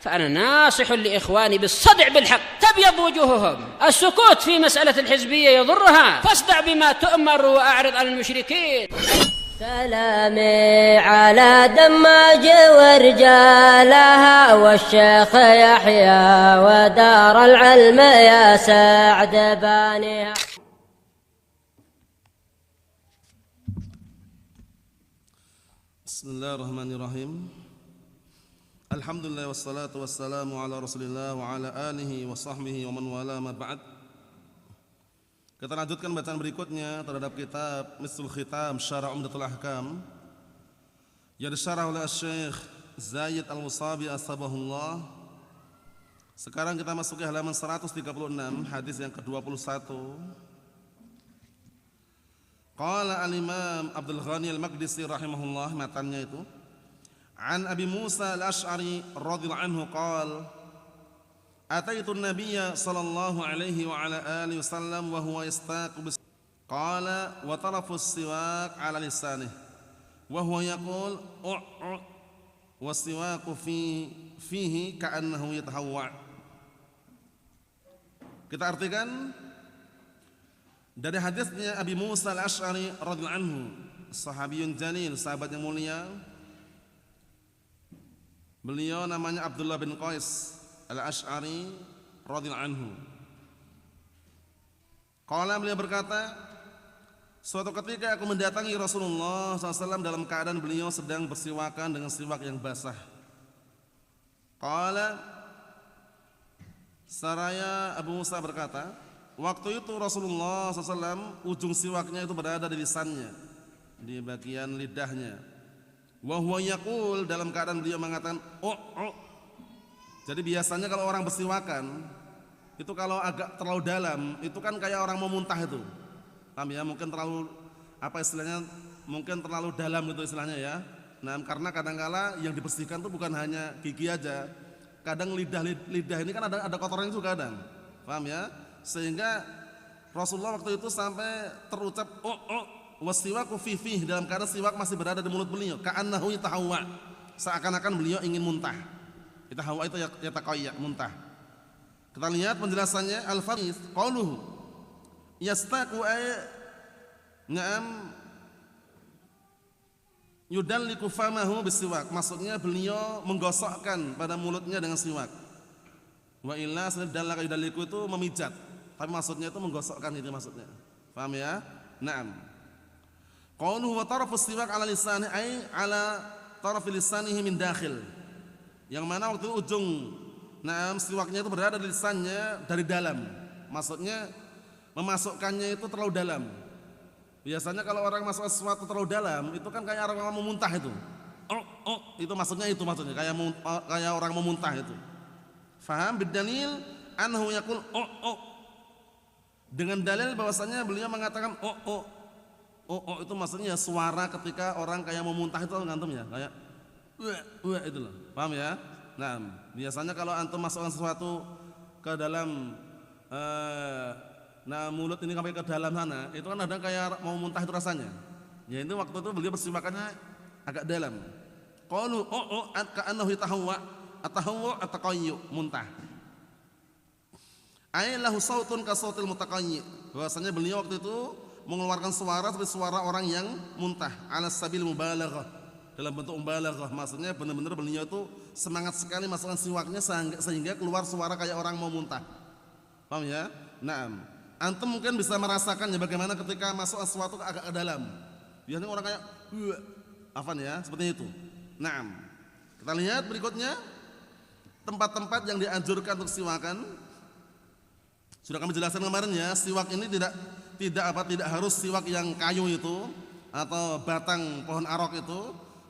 فأنا ناصح لإخواني بالصدع بالحق تبيض وجوههم. السكوت في مسألة الحزبية يضرها، فاصدع بما تؤمر وأعرض عن المشركين. سلامي على دماج ورجالها والشيخ يحيى ودار العلم يا سعد بانيها. بسم الله الرحمن الرحيم. Alhamdulillah wassalatu wassalamu ala Rasulillah wa ala alihi wa sahbihi wa man wala ma ba'd. Kita lanjutkan bacaan berikutnya terhadap kitab Mislul Khitam Syarah Umdatul Ahkam yang disyarah oleh Syekh Zaid Al-Musabi Asbahullah. Sekarang kita masuk ke halaman 136, hadis yang ke-21. Qala al-Imam Abdul Ghani Al-Maqdisi rahimahullah, matannya itu An Abi Musa Al-Ash'ari radhiyallahu anhu qala Ataitu an-nabiyya sallallahu alaihi wa ala alihi wasallam wa huwa yastaqu bis qala wa tarafu as-siwak ala lisanihi wa huwa yaqul wa as-siwaku fihi ka'annahu yatahawwa. Kita artikan dari hadisnya Abi Musa Al-Ash'ari radhiyallahu anhu, sahabiyun jalil, sahabat yang mulia. Beliau namanya Abdullah bin Qais Al-Ash'ari radhiyallahu anhu. Qala, beliau berkata, suatu ketika aku mendatangi Rasulullah SAW dalam keadaan beliau sedang bersiwakan dengan siwak yang basah. Qala, saraya Abu Musa berkata, waktu itu Rasulullah SAW ujung siwaknya itu berada di lisannya, di bagian lidahnya. Wa huwa yaqul, dalam keadaan beliau mengatakan Jadi biasanya kalau orang bersiwakan itu kalau agak terlalu dalam itu kan kayak orang mau muntah itu. Paham ya? Mungkin terlalu apa istilahnya? Mungkin terlalu dalam itu istilahnya ya. Nah, karena kadang-kala yang dibersihkan itu bukan hanya gigi aja. Kadang lidah ini kan ada kotorannya juga kadang. Paham ya? Sehingga Rasulullah waktu itu sampai terucap wasiwaku fi dalam keadaan siwak masih berada di mulut beliau, ka'annahu yatahawwa, seakan-akan beliau ingin muntah. Yatahawwa itu yataqayya, muntah. Kita lihat penjelasannya, al-fadhis qauluhu yastaqu na'am yudalliku famahu bisiwak, maksudnya beliau menggosokkan pada mulutnya dengan siwak. Wa illa sadallaka yudalliku itu memijat, tapi maksudnya itu menggosokkan, itu maksudnya. Paham ya? Naam. Qauluhu wa tarafus siwak ala lisani ay ala tarafil lisanihi min dakhil. Yang mana waktu ujung siwaknya itu berada di lisannya dari dalam. Maksudnya memasukkannya itu terlalu dalam. Biasanya kalau orang masuk sesuatu terlalu dalam itu kan kayak orang mau muntah itu. Itu maksudnya kayak orang mau muntah itu. Faham bidalil annahu yaqul dengan dalil bahwasanya beliau mengatakan itu maksudnya suara ketika orang kayak mau muntah itu ngantum ya, kayak itu loh. Paham ya? Nah, biasanya kalau antum masukkan sesuatu ke dalam mulut ini sampai ke dalam sana, itu kan ada kayak mau muntah itu rasanya. Ya itu waktu itu beliau bersiwakannya agak dalam. Qalu ka'annahu yatahawwa, ataqayyu, muntah. Ai lahu sautun ka sautil mutaqayyi. Bahwasanya beliau waktu itu mengeluarkan suara seperti suara orang yang muntah, ala sabil mubalaghah, dalam bentuk mubalaghah, maksudnya benar-benar beliau itu semangat sekali masukkan siwaknya sehingga keluar suara kayak orang mau muntah. Paham ya? Naam. Antum mungkin bisa merasakan ya bagaimana ketika masuk sesuatu agak ke dalam. Biasanya orang kayak afan ya, seperti itu. Naam. Kita lihat berikutnya tempat-tempat yang dianjurkan untuk siwakan. Sudah kami jelaskan kemarin ya, siwak ini tidak harus siwak yang kayu itu atau batang pohon arok itu,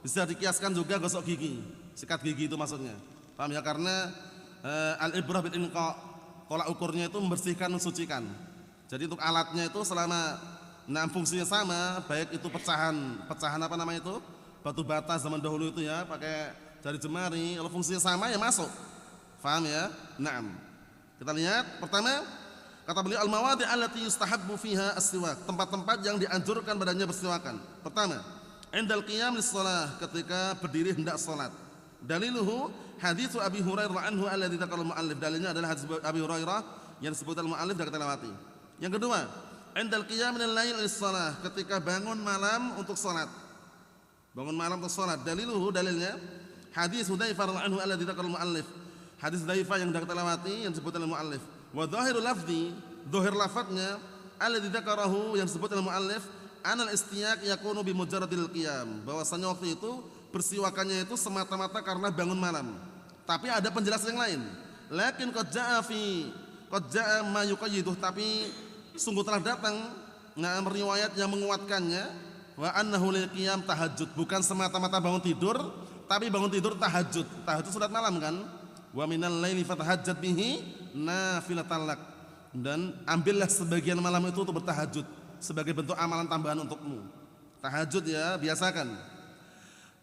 bisa dikiaskan juga gosok gigi, sikat gigi itu maksudnya. Paham ya? Karena al-ibrah bil inqa, tolak ukurnya itu membersihkan, mensucikan. Jadi untuk alatnya itu selama fungsinya sama, baik itu pecahan apa namanya itu, batu bata zaman dahulu itu ya, pakai jari jemari, kalau fungsinya sama ya masuk. Paham ya? Naam. Kita lihat pertama, kata beliau al-mawadi' allati yustahabbu fiha as-siwak, tempat-tempat yang dianjurkan badannya bersiwakan. Pertama, indal qiyam lis-shalah, ketika berdiri hendak salat. Daliluhu hadits Abi Hurairah anhu alladzi dzakara al-muallif. Dalilnya adalah hadis Abi Hurairah yang disebutkan al-muallif dan kita lewati. Yang kedua, indal qiyam minal lail lis-shalah, ketika bangun malam untuk salat. Bangun malam untuk salat. Dalilnya hadis Hudzaifah radhiyallahu anhu alladzi dzakara al-muallif. Hadis Hudzaifah yang kita lewati yang disebutkan al-muallif. Wa dhahirul lafzi, dhahir lafadznya alladzi dzakarahu yang disebutkan al-muallif, anal istiyak yakunu bi mujarradil qiyam. Bahwasanya waktu itu bersiwakannya itu semata-mata karena bangun malam. Tapi ada penjelasan yang lain. Lakin qad jaa ma yuqayyiduh, tapi sungguh telah datang riwayat yang menguatkannya, wa annahu lil qiyam tahajud, bukan semata-mata bangun tidur, tapi bangun tidur tahajud. Tahajud salat malam kan? Wa minal laili fatahajjat bihi nafilatan lak. Dan ambillah sebagian malam itu untuk bertahajud sebagai bentuk amalan tambahan untukmu. Tahajud ya, biasakan.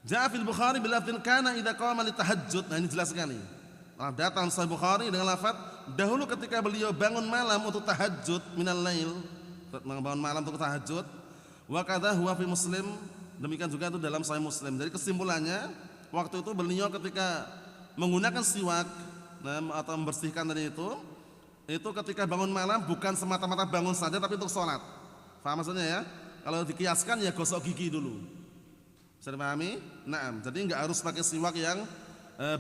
Ja'a fil Bukhari bil lafdhin kana idza qama litahajjud. Nah, ini jelas sekali. Datang Sahih Bukhari dengan lafaz dahulu ketika beliau bangun malam untuk tahajud, minal lail, bangun malam untuk tahajud. Wa kadza huwa fi Muslim, demikian juga itu dalam Sahih Muslim. Jadi kesimpulannya waktu itu beliau ketika menggunakan siwak atau membersihkan tadi itu ketika bangun malam bukan semata-mata bangun saja tapi untuk sholat. Paham maksudnya ya? Kalau dikiaskan ya gosok gigi dulu. Bisa dipahami? Naam. Jadi enggak harus pakai siwak yang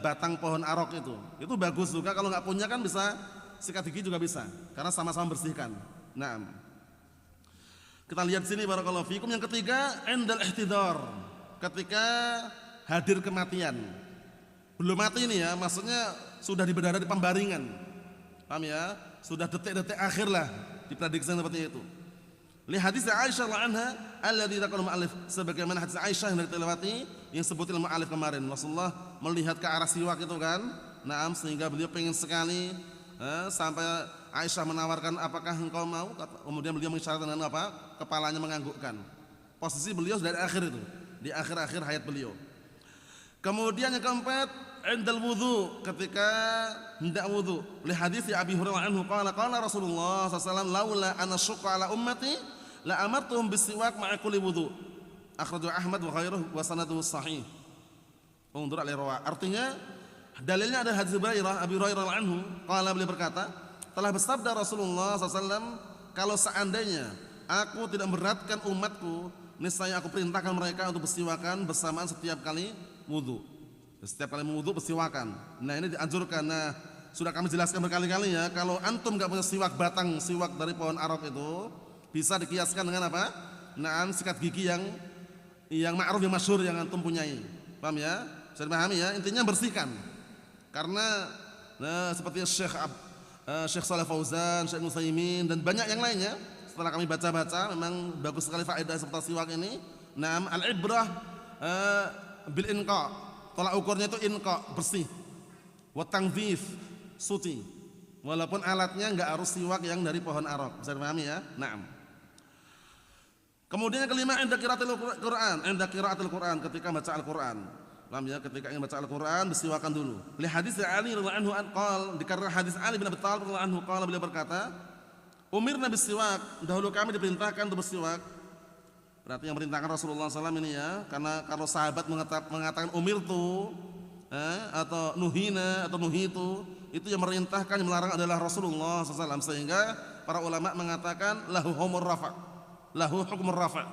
batang pohon arok itu bagus juga. Kalau nggak punya kan bisa sikat gigi juga bisa, karena sama-sama bersihkan. Nah, kita lihat sini barakallahu fikum. Yang ketiga, indal ihtidar, ketika hadir kematian. Belum mati ini ya, maksudnya sudah berada di pembaringan. Paham ya? Sudah detik-detik akhir lah, diprediksi seperti itu. Li hadis Aisyah radhiyallahu anha alladzi dzakara al-mu'allif, sebagaimana hadis Aisyah yang dilewati yang sebutin al-mu'allif kemarin. Rasulullah melihat ke arah siwak itu kan, naam, sehingga beliau pengen sekali sampai Aisyah menawarkan, apakah engkau mau? Kemudian beliau mengisyaratkan dengan apa? Kepalanya menganggukkan. Posisi beliau dari akhir itu, di akhir-akhir hayat beliau. Kemudian yang keempat, indal wudu, ketika hendak wudu. Li hadis Abi Hurairah anhu qala Rasulullah sallallahu alaihi wasallam laula ana syaqqa ala ummati la amartuhum bisiwak ma'a kulli wudu. Akhrajahu Ahmad wa ghairuhu wa sanaduhu sahih. Undur al-rawa. Artinya dalilnya ada hadis Abi Hurairah anhu qala, beliau berkata, telah bersabda Rasulullah sallallahu alaihi wasallam, kalau seandainya aku tidak memberatkan umatku, niscaya aku perintahkan mereka untuk bersiwakan bersamaan setiap kali wudu. Setiap kali wudu bersiwakan. Nah, ini dianjurkan. Nah, sudah kami jelaskan berkali-kali ya, kalau antum enggak punya siwak batang, siwak dari pohon arok itu bisa dikiaskan dengan apa? Nah, sikat gigi yang ma'ruf, yang masyhur yang antum punyai. Paham ya? Bisa dipahami ya? Intinya bersihkan. Karena seperti Syekh Shalih Fauzan, Syekh Utsaimin dan banyak yang lainnya, setelah kami baca-baca memang bagus sekali faedah seperti siwak ini. Naam, al-ibrah bil inqa, tolak ukurnya itu inqa, bersih. Wa tangdhif, suci. Walaupun alatnya enggak harus siwak yang dari pohon arok. Bisa dipahami ya? Naam. Kemudian yang kelima, inda qiraatil Quran, ketika baca Al-Quran. Paham ya? Ketika ingin baca Al-Quran bersiwakan dulu. Li hadis Ali radhiyallahu anhu qala, dikarenakan hadis Ali bin Abi Thalib radhiyallahu anhu qala, beliau berkata, umirna bisiwak, dahulu kami diperintahkan untuk bersiwak. Berarti yang perintahkan Rasulullah SAW ini ya, karena kalau sahabat mengatakan umirtu atau nuhina atau nuhitu, itu yang merintahkan, yang melarang adalah Rasulullah SAW. Sehingga para ulama mengatakan lahu hukumur rafa',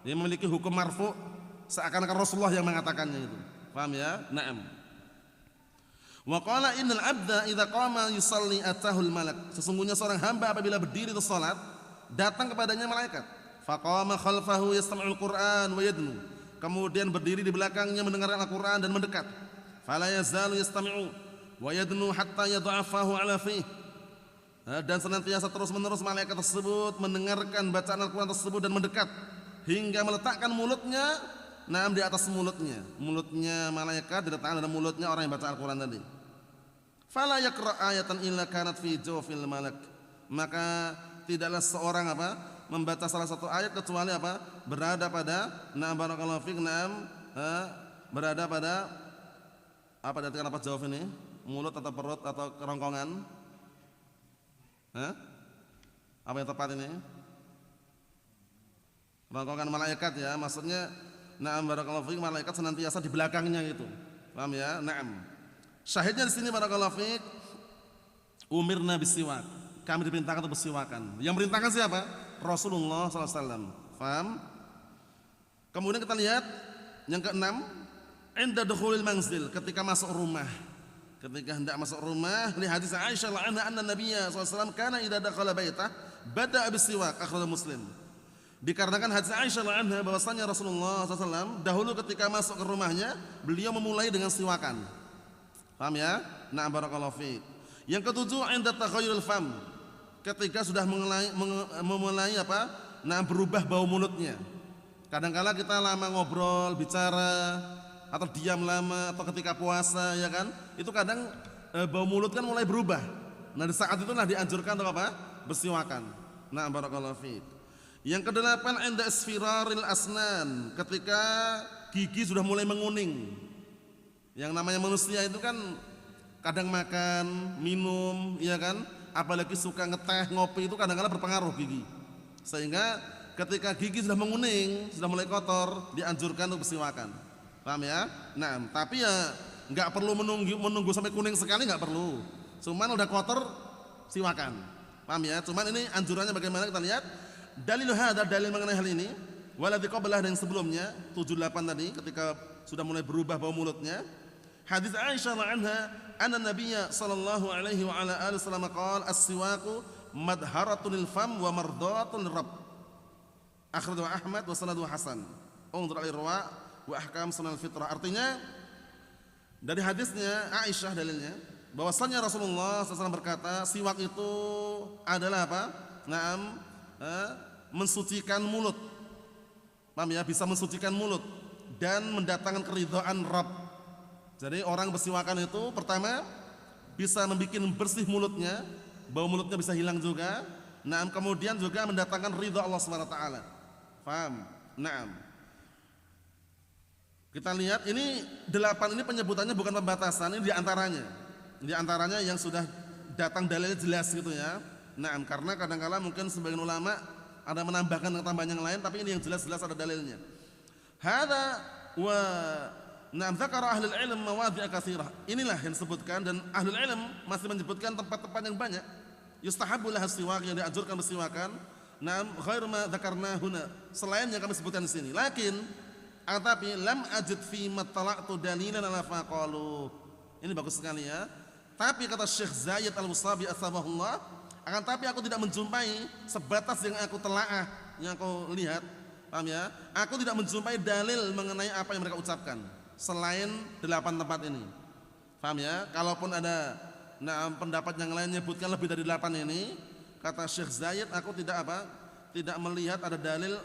dia memiliki hukum marfu', seakan-akan Rasulullah yang mengatakannya itu. Paham ya? Naam. Wa qala innal 'abda idza qama yusalli atahul malak, sesungguhnya seorang hamba apabila berdiri untuk salat datang kepadanya malaikat. Faqama khalfahu yastami'ul Qur'an wa yadnu, kemudian berdiri di belakangnya mendengarkan Al-Qur'an dan mendekat. Fala yazalu yastami'u wa yadnu hatta yad'afahu 'ala fihi, dan senantiasa terus-menerus malaikat tersebut mendengarkan bacaan Al-Qur'an tersebut dan mendekat hingga meletakkan mulutnya di atas mulutnya malaikat diletakkan dalam mulutnya orang yang baca Al-Qur'an tadi. Fala yaqra ayatan illa kanat fi jawfil malak, maka tidaklah seorang membaca salah satu ayat kecuali berada pada barakallahu fiik, berada pada dikatakan apa jawab ini? Mulut atau perut atau kerongkongan? Apa yang tepat ini? Kerongkongan malaikat ya, maksudnya barakallahu fiik, malaikat senantiasa di belakangnya gitu. Paham ya? Naam. Syahidnya di sini barakallahu fiik, umirna bisiwak. Kami diperintahkan untuk bersiwakan. Yang merintahkan siapa? Rasulullah SAW. Faham? Kemudian kita lihat yang keenam, inda dukhulil manzil, ketika masuk rumah. Ketika hendak masuk rumah, li hadis Aisyah anha anna Nabiyya SAW kana idza dakhala baitah bada'a bisiwak, akhrajahu Muslim. Dikarenakan hadis Aisyah anha bahwasanya Rasulullah SAW dahulu ketika masuk ke rumahnya, beliau memulai dengan siwakan. Paham ya? Nah, barakallahu fiik. Yang ketujuh, inda taghayyuril fam, ketika sudah memulai apa? Nah, berubah bau mulutnya. Kadang-kala kita lama ngobrol, bicara, atau diam lama, atau ketika puasa, ya kan? Itu kadang bau mulut kan mulai berubah. Nah, di saat itulah dianjurkan untuk apa? Bersiwakan. Nah, barakallahu fiik. Yang kedelapan, inda isfiraril asnan, ketika gigi sudah mulai menguning. Yang namanya manusia itu kan kadang makan, minum, ya kan? Apalagi suka ngeteh, ngopi, itu kadang-kadang berpengaruh gigi. Sehingga ketika gigi sudah menguning, sudah mulai kotor, dianjurkan untuk bersiwakan. Paham ya? Nah, tapi ya nggak perlu menunggu sampai kuning sekali, nggak perlu. Cuman udah kotor, siwakan. Paham ya? Cuman ini anjurannya bagaimana, kita lihat. Dalil hadar, dalil mengenai hal ini. Waladhi qablah, dan sebelumnya 78 tadi, ketika sudah mulai berubah bau mulutnya. Hadis Aisyah anha anna Nabiyya sallallahu alaihi wa ala alihi wasallam qala as-siwaku madharatun lil fam wa mardatun lirabb. Akhrajahu Ahmad wa sanaduhu hasan. Unzur al-irwa wa ahkam sunan al-fitrah. Artinya dari hadisnya Aisyah dalilnya bahwasanya Rasulullah SAW berkata, siwak itu adalah apa? Naam, mensucikan mulut. Paham ya? Bisa mensucikan mulut dan mendatangkan keridhaan Rabb. Jadi orang bersiwakan itu pertama bisa membuat bersih mulutnya, bau mulutnya bisa hilang juga. Naam, kemudian juga mendatangkan ridha Allah Subhanahu wa taala. Paham? Naam. Kita lihat ini 8 ini penyebutannya bukan pembatasan, ini diantaranya. Diantaranya yang sudah datang dalilnya jelas gitu ya. Naam, karena kadang-kala mungkin sebagian ulama ada menambahkan tambahan yang lain, tapi ini yang jelas-jelas ada dalilnya. Hadza wa na'am dzakara ahlul ilm mawadhi'a katsirah. Inilah yang disebutkan, dan ahlul ilm masih menyebutkan tempat-tempat yang banyak. Yustahabbu lahas siwak, yang dianjurkan bersiwakan. Na'am ghairu ma dzakarna huna, selain yang kami sebutkan di sini. Lakin tapi lam ajid fi mattala'tu dalilan ala faqalu. Ini bagus sekali ya. Tapi kata Syekh Zaid Al-Musabi asbahullah, akan tapi aku tidak menjumpai sebatas yang aku telaah, yang aku lihat. Paham ya? Aku tidak menjumpai dalil mengenai apa yang mereka ucapkan selain 8 tempat ini. Paham ya? Kalaupun ada pendapat yang lain menyebutkan lebih dari 8 ini, kata Syekh Zaid, aku tidak tidak melihat ada dalil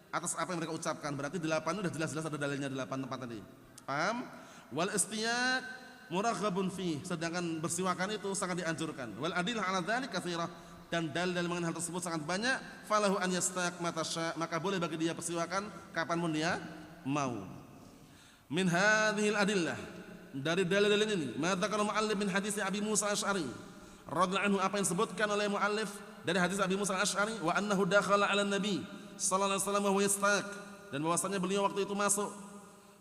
atas apa yang mereka ucapkan. Berarti 8 itu sudah jelas-jelas ada dalilnya, 8 tempat tadi. Paham? Wal istiyak muraghabun fi, sedangkan bersiwakan itu sangat dianjurkan. Wal adillah ala dzalik katsirah, dan dalil mengenai hal tersebut sangat banyak. Falahu an yastaq mata sya, maka boleh bagi dia bersiwakan kapanpun dia mau. Min hadhil adillah, dari dalil-dalil ini, ma dzakara muallif min hadis Abi Musa Al-Asy'ari radhiyallahu anhu, apa yang disebutkan oleh muallif dari hadis Abi Musa Al-Asy'ari, wa annahu dakhala 'ala nabi sallallahu alaihi wasallam wa yastaq, dan bahwasanya beliau waktu itu masuk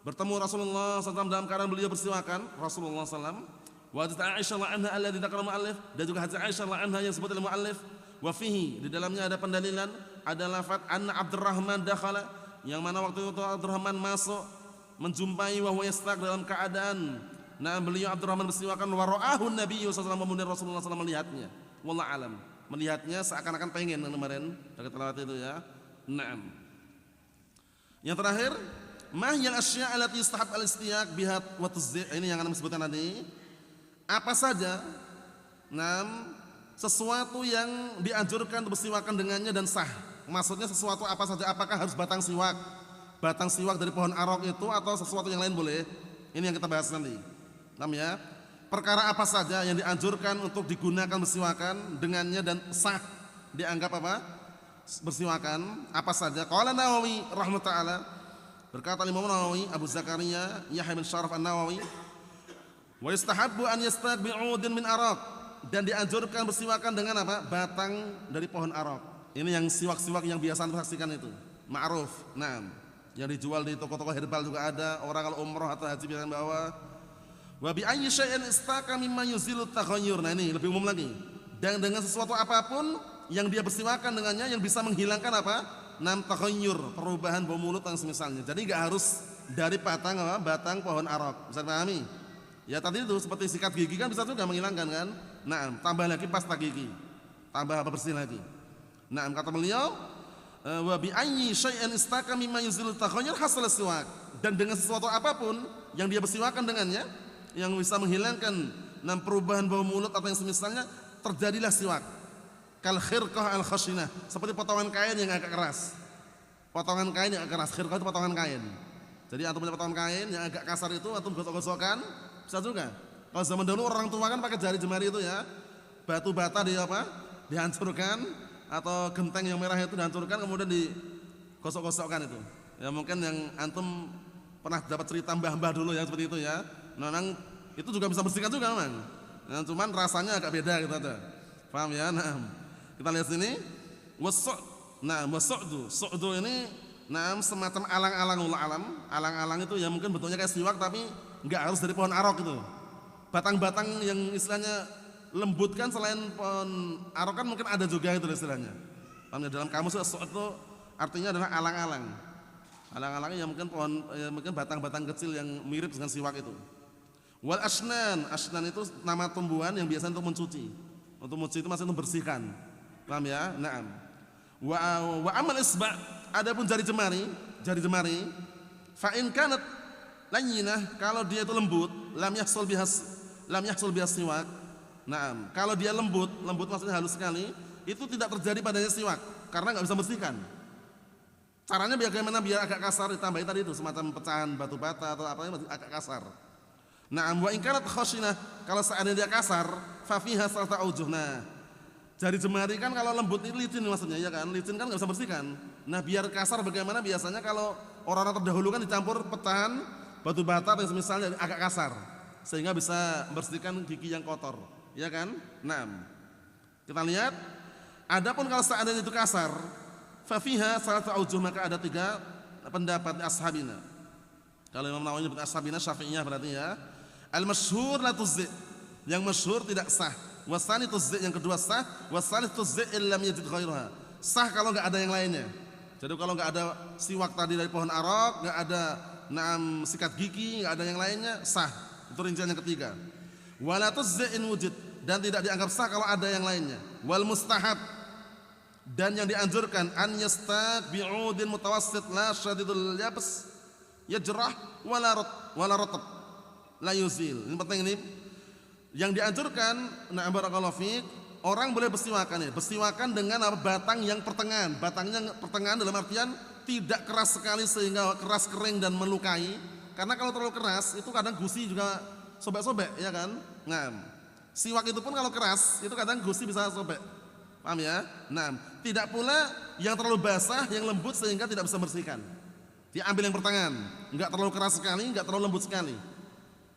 bertemu Rasulullah SAW dalam keadaan beliau bersiwakan. Rasulullah SAW. Wa hadits Aisyah anha alladzi dzakara muallif, dan juga hadits Aisyah anha yang disebut oleh muallif. Wa fihi, di dalamnya ada pendalilan, ada lafaz anna Abdurrahman dakhala, yang mana waktu itu Abdurrahman masuk menjumpai wa huwa yastaq, dalam keadaan beliau Abdurrahman bersiwakan. Wa ra'ahu Nabi sallallahu alaihi wasallam, Rasulullah SAW melihatnya. Wallahu alam, melihatnya seakan-akan pengen kemarin dari telawat itu ya. Naam. Yang terakhir, mahyal asya' allati yustahab al-istiyak biha wa tazzi'. Ini yang akan disebutkan tadi. Apa saja sesuatu yang dianjurkan untuk bersiwakan dengannya dan sah. Maksudnya sesuatu apa saja, apakah harus batang siwak dari pohon arok itu, atau sesuatu yang lain boleh? Ini yang kita bahas nanti. Ya. Perkara apa saja yang dianjurkan untuk digunakan bersiwakan dengannya dan sah dianggap apa? Bersiwakan apa saja? Qala Nawawi rahimahullah taala, berkata Imam Nawawi Abu Zakaria Yahya bin Syaraf An-Nawawi, wa yastahabbu an yastaq bi'udin min araq, dan dianjurkan bersiwakan dengan apa? Batang dari pohon arok. Ini yang siwak-siwak yang biasa Anda saksikan itu, ma'ruf. Nah, yang dijual di toko-toko herbal juga ada. Orang kalau umroh atau haji biasanya bawa. Wa bi ayyi syai'in istaka mimma yuzilu taghayyur. Nah ini lebih umum lagi. Dan dengan sesuatu apapun yang dia bersiwakan dengannya yang bisa menghilangkan apa? Nam taghayyur, perubahan bau mulut dan semisalnya. Jadi enggak harus dari batang pohon arok. Bisa dipahami? Ya tadi itu seperti sikat gigi kan bisa juga menghilangkan kan? Nah, tambah lagi pasta gigi. Tambah apa bersih lagi. Nah, kata beliau, wa bi ayyi syai'in istaka mimma yuzilu taghayyur hasal siwak. Dan dengan sesuatu apapun yang dia bersiwakan dengannya yang bisa menghilangkan perubahan bau mulut atau yang semisalnya, terjadilah siwak. Kal khirqah al khashinah, seperti potongan kain yang agak keras. Potongan kain yang agak keras, khirqah itu potongan kain. Jadi antum punya potongan kain yang agak kasar itu antum gosok-gosokkan, bisa juga. Kalau zaman dulu orang tua kan pakai jari jemari itu ya. Batu bata dihancurkan atau genteng yang merah itu dihancurkan kemudian digosok-gosokkan itu. Ya mungkin yang antum pernah dapat cerita mbah-mbah dulu yang seperti itu ya. Memang itu juga bisa bersihkan juga memang. Nah, cuman rasanya agak beda gitu ada. Paham ya? Nah, kita lihat sini. Su'du ini semacam alang-alang itu ya mungkin bentuknya kayak siwak tapi enggak harus dari pohon arok itu. Batang-batang yang istilahnya lembut kan selain pohon arok kan mungkin ada juga itu istilahnya. Paham ya? Dalam kamus itu artinya adalah alang-alang. Alang-alangnya ya mungkin pohon ya mungkin batang-batang kecil yang mirip dengan siwak itu. Wal asnan itu nama tumbuhan yang biasa untuk mencuci. Untuk mencuci itu maksudnya membersihkan. Paham ya? Naam. Wa amal isba' adapun jari jemari, fa in kanat layyinah, kalau dia itu lembut, lam yahsul bihas siwak. Naam. Kalau dia lembut maksudnya halus sekali, itu tidak terjadi padanya siwak karena enggak bisa bersihkan. Caranya bagaimana biar agak kasar, ditambahin tadi itu semacam pecahan batu bata atau apa agak kasar. Na'am wa in kanat khashinah, kalau seandainya dia kasar, fa fiha salata aujuh. Nah, jari jemari kan kalau lembut itu licin maksudnya ya kan? Licin kan enggak bisa bersihkan. Nah, biar kasar bagaimana biasanya kalau orang-orang terdahulu kan dicampur pecahan batu bata dan semisalnya agak kasar sehingga bisa membersihkan gigi yang kotor, ya kan? Na'am. Kita lihat, adapun kalau seandainya itu kasar, fa fiha salata aujuh, maka ada 3 pendapat ashabina. Kalau Imam Nawawi menyebut ashabina Syafi'iyah berarti ya. Al-masyhur la tuzzi, yang masyhur tidak sah. Wasani tuzzi, yang kedua sah. Wasani tuzzi illam yajid ghairaha, sah kalau enggak ada yang lainnya. Jadi kalau enggak ada siwak tadi dari pohon arok, enggak ada sikat gigi, enggak ada yang lainnya, sah. Itu rincian yang ketiga. Wala tuzzi in wujud, dan tidak dianggap sah kalau ada yang lainnya. Wal mustahab, dan yang dianjurkan an yastaq bi'udin mutawassit la syadidul yabs yajrah wala ratab la yuzil. Ini penting ini. Yang dianjurkan, na'am barakallahu fiik, orang boleh bersiwakan ya. Bersiwakan dengan batang yang pertengahan. Batangnya pertengahan dalam artian tidak keras sekali sehingga keras kering dan melukai. Karena kalau terlalu keras itu kadang gusi juga sobek-sobek ya kan. Nah, siwak itu pun kalau keras itu kadang gusi bisa sobek. Paham ya? Nah, tidak pula yang terlalu basah, yang lembut sehingga tidak bisa bersihkan. Diambil yang pertengahan, enggak terlalu keras sekali, enggak terlalu lembut sekali.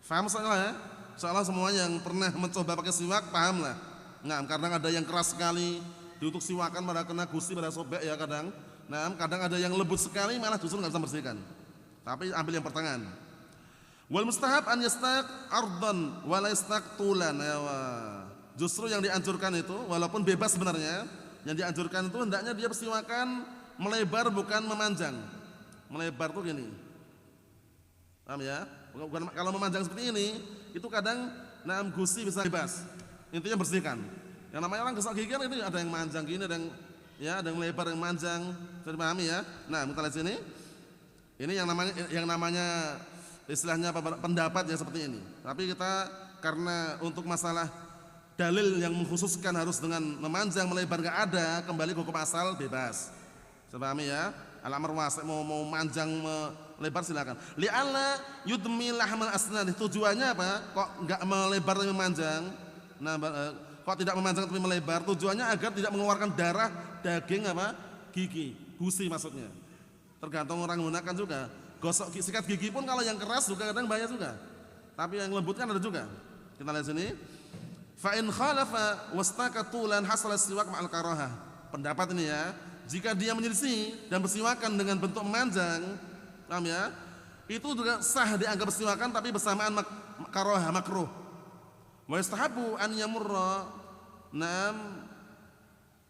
Paham soalnya ya? Soalnya semua yang pernah mencoba pakai siwak paham lah. Nah, kadang ada yang keras sekali, diutuk siwakan pada kena gusi pada sobek ya kadang. Nah, kadang ada yang lembut sekali malah justru enggak bisa bersihkan. Tapi ambil yang pertengahan. Wal mustahab an yastaq ardan wa la yastaq tulan. Justru yang dianjurkan itu walaupun bebas sebenarnya, yang dianjurkan itu hendaknya dia bersiwakan melebar bukan memanjang. Melebar tuh gini. Paham ya? Bukan kalau memanjang seperti ini, itu kadang gusi bisa bebas. Intinya bersihkan. Yang namanya orang gosok gigi kan itu ada yang manjang gini, ada yang melebar, yang manjang. Bisa dipahami ya? Nah, kita lihat sini. Ini yang namanya istilahnya pendapat ya seperti ini. Tapi kita karena untuk masalah dalil yang mengkhususkan harus dengan memanjang melebar enggak ada, kembali ke hukum asal bebas. Bisa pahami ya? Al-amr wasi', mau manjang melebar silakan. Li'alla yudmi lahmal asnad, tujuannya apa? Kok enggak melebar tapi memanjang? Nah, kok tidak memanjang tapi melebar? Tujuannya agar tidak mengeluarkan darah, daging apa? Gigi, gusi maksudnya. Tergantung orang menggunakan juga. Gosok sikat gigi pun kalau yang keras juga kadang bahaya juga. Tapi yang lembut kan ada juga. Kita lihat sini. Fa in khalafa wastaka tulan hasala siwak ma'al karahah. Pendapat ini ya. Jika dia menyelisih dan bersiwakan dengan bentuk memanjang, paham ya? Itu juga sah dianggap bersiwakan tapi bersamaan karaha makruh. Wa yastahabu an yamurra na'am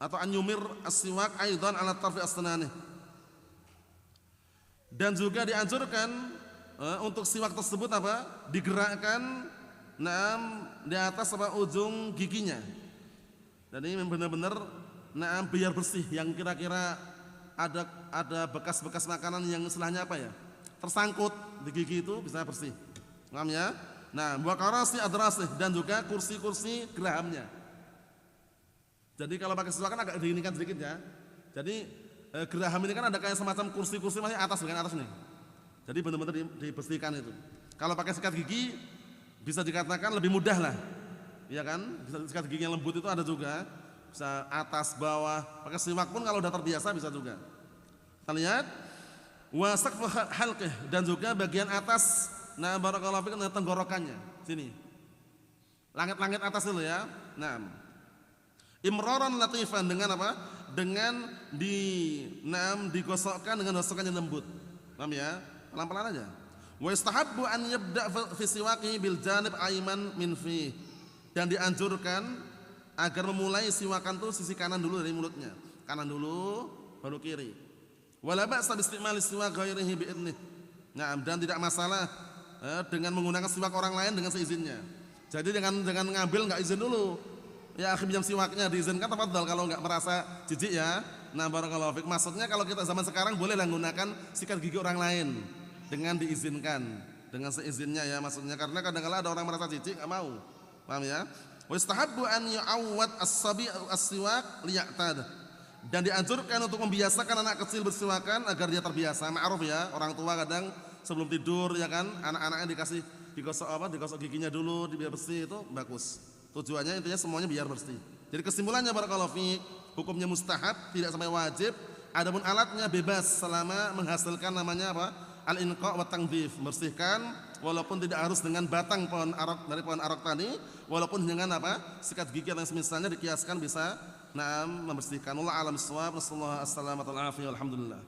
atau an yumir as-siwak aidan ala tarfi asnanih. Dan juga dianjurkan untuk siwak tersebut apa? Digerakkan na'am di atas apa ujung giginya. Dan ini benar-benar na'am biar bersih, yang kira-kira ada bekas-bekas makanan yang istilahnya apa ya? Tersangkut di gigi itu bisa bersih. Paham ya? Nah, wa karasi adrasih, dan juga kursi-kursi gerahamnya. Jadi kalau pakai siwak kan agak diinikan sedikit ya. Jadi geraham ini kan ada kayak semacam kursi-kursi masih atas bagian atas nih. Jadi benar-benar dibersihkan itu. Kalau pakai sikat gigi bisa dikatakan lebih mudah lah, ya kan? Bisa sikat gigi yang lembut itu ada juga, bisa atas bawah. Pakai siwak pun kalau udah terbiasa bisa juga. Kita lihat wa saqfu halqih, dan juga bagian atas, nah barakallahu fikum, tenggorokannya sini, langit-langit atas dulu ya. Nah, imraran latifan, dengan apa? Dengan digosokkan dengan gosokan yang lembut. Paham ya? Pelan-pelan aja. Wa istahabbu an yabda fi siwaqihi bil janib ayman min fi, dan dianjurkan agar memulai siwakan tuh sisi kanan dulu dari mulutnya. Kanan dulu baru kiri. Wala ba'sa bi istimali siwak ghairihi bi idnih. Nah, dan tidak masalah dengan menggunakan siwak orang lain dengan seizinnya. Jadi dengan ngambil enggak izin dulu. Ya, akhir pinjam siwaknya diizinkan, tafadhal, kalau enggak merasa jijik ya. Nah, barakallahu fik. Maksudnya kalau kita zaman sekarang boleh lah menggunakan sikat gigi orang lain dengan diizinkan, dengan seizinnya ya, maksudnya karena kadang-kala ada orang merasa jijik enggak mau. Paham ya? Wa istahabbu an yu'awwad as-sabi as-siwak liya'tad, dan dianjurkan untuk membiasakan anak kecil bersiwakan agar dia terbiasa. Ma'ruf ya, orang tua kadang sebelum tidur ya kan, anak-anaknya digosok giginya dulu biar bersih, itu bagus. Tujuannya intinya semuanya biar bersih. Jadi kesimpulannya barakallahu fiik, hukumnya mustahab, tidak sampai wajib. Adapun alatnya bebas selama menghasilkan namanya apa? Al-inqa wa tangdhif, membersihkan walaupun tidak harus dengan batang pohon arak, dari pohon arak tadi, walaupun dengan apa? Sikat gigi yang semisalnya dikiaskan bisa membersihkan. Wallahu a'lam bissawab. Wassallallahu alaihi wasallam. Alhamdulillah.